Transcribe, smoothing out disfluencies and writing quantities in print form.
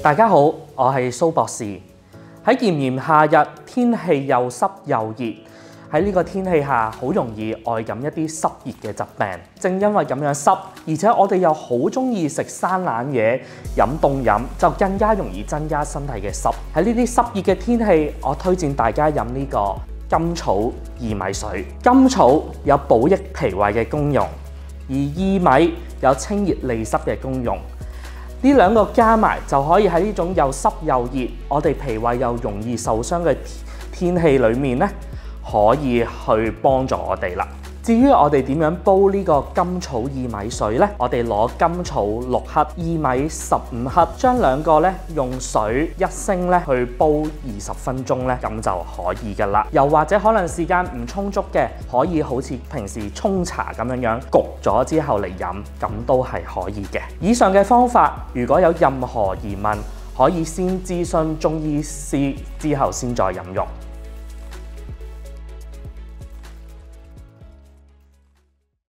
大家好，我係蘇博士。喺炎炎夏日，天氣又濕又熱，喺呢個天氣下，好容易愛感一啲濕熱嘅疾病。正因為咁樣濕，而且我哋又好鍾意食生冷嘢、飲凍飲，就更加容易增加身體嘅濕。喺呢啲濕熱嘅天氣，我推薦大家飲呢個甘草薏米水。甘草有補益脾胃嘅功用，而薏米有清熱利濕嘅功用。呢兩個加埋就可以喺呢種又濕又熱，我哋脾胃又容易受傷嘅天氣裏面咧，可以去幫助我哋啦。至於我哋點樣煲呢個甘草薏米水呢？我哋攞甘草6克、薏米15克，將兩個咧用水1升咧去煲20分鐘咧，咁就可以噶啦。又或者可能時間唔充足嘅，可以好似平時沖茶咁樣焗咗之後嚟飲，咁都係可以嘅。以上嘅方法，如果有任何疑問，可以先諮詢中醫師之後先再飲用。